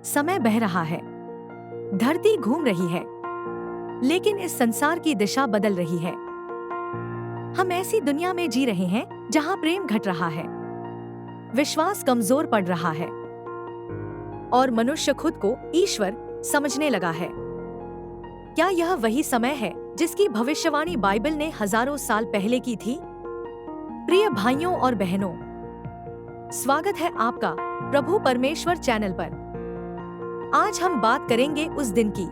समय बह रहा है, धरती घूम रही है, लेकिन इस संसार की दिशा बदल रही है। हम ऐसी दुनिया में जी रहे हैं जहां प्रेम घट रहा है, विश्वास कमजोर पड़ रहा है और मनुष्य खुद को ईश्वर समझने लगा है। क्या यह वही समय है जिसकी भविष्यवाणी बाइबल ने हजारों साल पहले की थी? प्रिय भाइयों और बहनों, स्वागत है आपका प्रभु परमेश्वर चैनल पर। आज हम बात करेंगे उस दिन की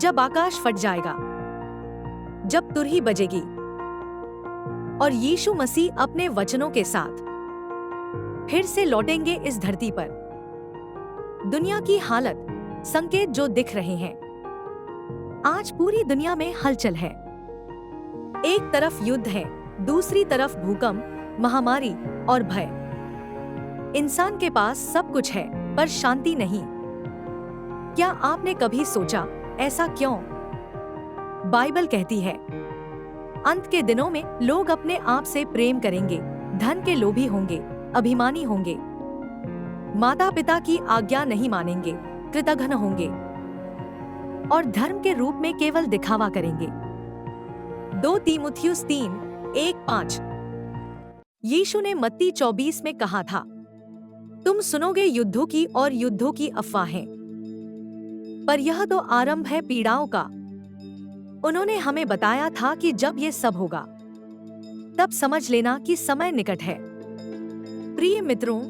जब आकाश फट जाएगा, जब तुरही बजेगी और यीशु मसीह अपने वचनों के साथ फिर से लौटेंगे इस धरती पर। दुनिया की हालत, संकेत जो दिख रहे हैं, आज पूरी दुनिया में हलचल है। एक तरफ युद्ध है, दूसरी तरफ भूकंप, महामारी और भय। इंसान के पास सब कुछ है पर शांति नहीं। क्या आपने कभी सोचा ऐसा क्यों? बाइबल कहती है, अंत के दिनों में लोग अपने आप से प्रेम करेंगे, धन के लोभी होंगे, अभिमानी होंगे, माता पिता की आज्ञा नहीं मानेंगे, कृतघ्न होंगे और धर्म के रूप में केवल दिखावा करेंगे। 2 तीमुथियुस 3:1-5। यीशु ने मत्ती 24 में कहा था, तुम सुनोगे युद्धों की और युद्धों की अफवाहें, पर यह तो आरंभ है पीड़ाओं का। उन्होंने हमें बताया था कि जब ये सब होगा तब समझ लेना कि समय निकट है। प्रिय मित्रों,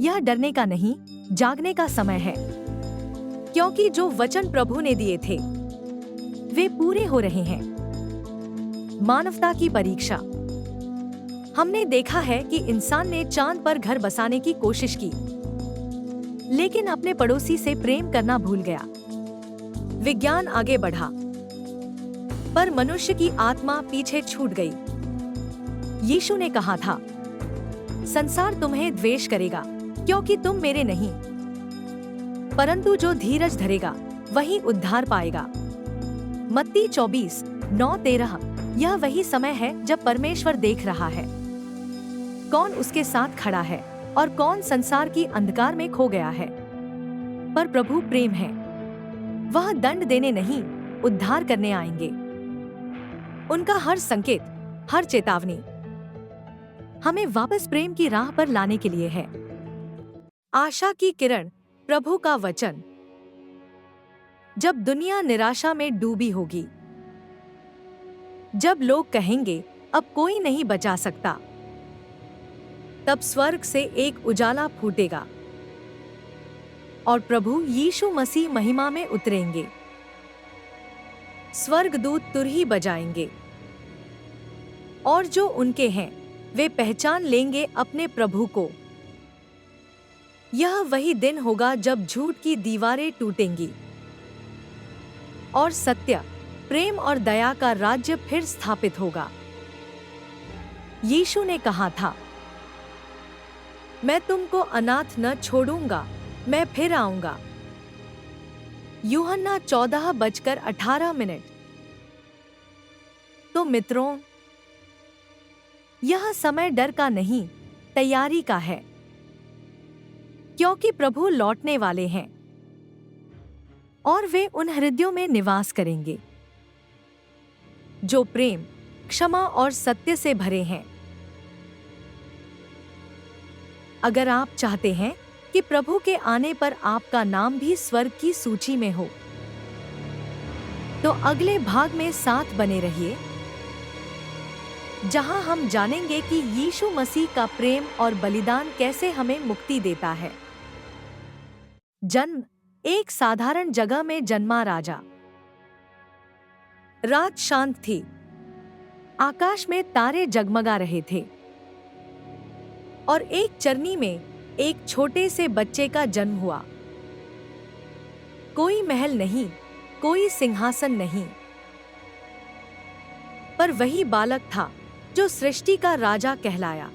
यह डरने का नहीं, जागने का समय है, क्योंकि जो वचन प्रभु ने दिए थे वे पूरे हो रहे हैं। मानवता की परीक्षा। हमने देखा है कि इंसान ने चांद पर घर बसाने की कोशिश की, लेकिन अपने पड़ोसी से प्रेम करना भूल गया। विज्ञान आगे बढ़ा, पर मनुष्य की आत्मा पीछे छूट गई। यीशु ने कहा था, संसार तुम्हें द्वेष करेगा क्योंकि तुम मेरे नहीं, परंतु जो धीरज धरेगा वही उद्धार पाएगा। मत्ती 24:9-13। यह वही समय है जब परमेश्वर देख रहा है कौन उसके साथ खड़ा है और कौन संसार की अंधकार में खो गया है। पर प्रभु प्रेम है, वह दंड देने नहीं, उद्धार करने आएंगे। उनका हर संकेत, हर चेतावनी हमें वापस प्रेम की राह पर लाने के लिए है। आशा की किरण, प्रभु का वचन। जब दुनिया निराशा में डूबी होगी, जब लोग कहेंगे अब कोई नहीं बचा सकता, तब स्वर्ग से एक उजाला फूटेगा और प्रभु यीशु मसीह महिमा में उतरेंगे। स्वर्गदूत तुरही बजाएंगे और जो उनके हैं वे पहचान लेंगे अपने प्रभु को। यह वही दिन होगा जब झूठ की दीवारें टूटेंगी और सत्य, प्रेम और दया का राज्य फिर स्थापित होगा। यीशु ने कहा था, मैं तुमको अनाथ न छोड़ूंगा, मैं फिर आऊंगा। यूहन्ना 14:18। तो मित्रों, यह समय डर का नहीं, तैयारी का है, क्योंकि प्रभु लौटने वाले हैं और वे उन हृदयों में निवास करेंगे जो प्रेम, क्षमा और सत्य से भरे हैं। अगर आप चाहते हैं कि प्रभु के आने पर आपका नाम भी स्वर्ग की सूची में हो, तो अगले भाग में साथ बने रहिए, जहां हम जानेंगे कि यीशु मसीह का प्रेम और बलिदान कैसे हमें मुक्ति देता है। जन्म। एक साधारण जगह में जन्मा राजा। रात शांत थी, आकाश में तारे जगमगा रहे थे और एक चरनी में एक छोटे से बच्चे का जन्म हुआ। कोई महल नहीं, कोई सिंहासन नहीं, पर वही बालक था जो सृष्टि का राजा कहलाया।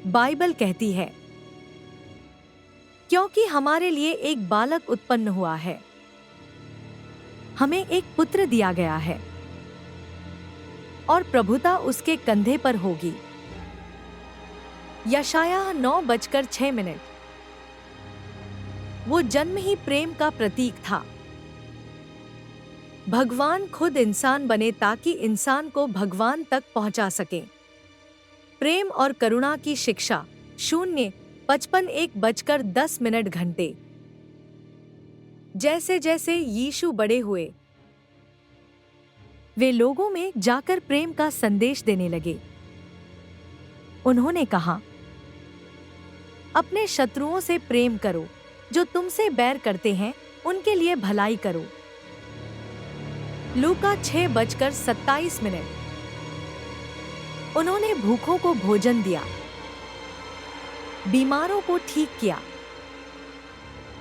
बाइबल कहती है, क्योंकि हमारे लिए एक बालक उत्पन्न हुआ है, हमें एक पुत्र दिया गया है और प्रभुता उसके कंधे पर होगी। यशायाह 9:06। वो जन्म ही प्रेम का प्रतीक था। भगवान खुद इंसान बने ताकि इंसान को भगवान तक पहुंचा सके। प्रेम और करुणा की शिक्षा 0:55 घंटे। जैसे जैसे यीशु बड़े हुए, वे लोगों में जाकर प्रेम का संदेश देने लगे। उन्होंने कहा, अपने शत्रुओं से प्रेम करो, जो तुमसे बैर करते हैं उनके लिए भलाई करो। लूका 6:27। उन्होंने भूखों को भोजन दिया, बीमारों को ठीक किया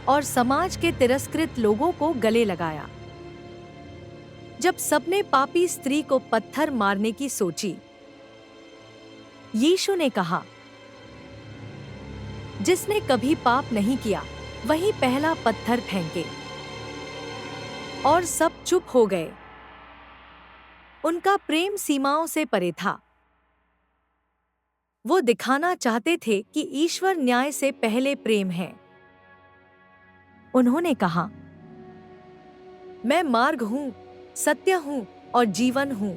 और समाज के तिरस्कृत लोगों को गले लगाया। जब सबने पापी स्त्री को पत्थर मारने की सोची, यीशु ने कहा, जिसने कभी पाप नहीं किया वही पहला पत्थर फेंके। और सब चुप हो गए। उनका प्रेम सीमाओं से परे था। वो दिखाना चाहते थे कि ईश्वर न्याय से पहले प्रेम है। उन्होंने कहा, मैं मार्ग हूं, सत्य हूं और जीवन हूं।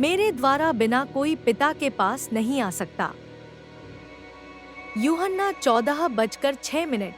मेरे द्वारा बिना कोई पिता के पास नहीं आ सकता। यूहन्ना 14:06।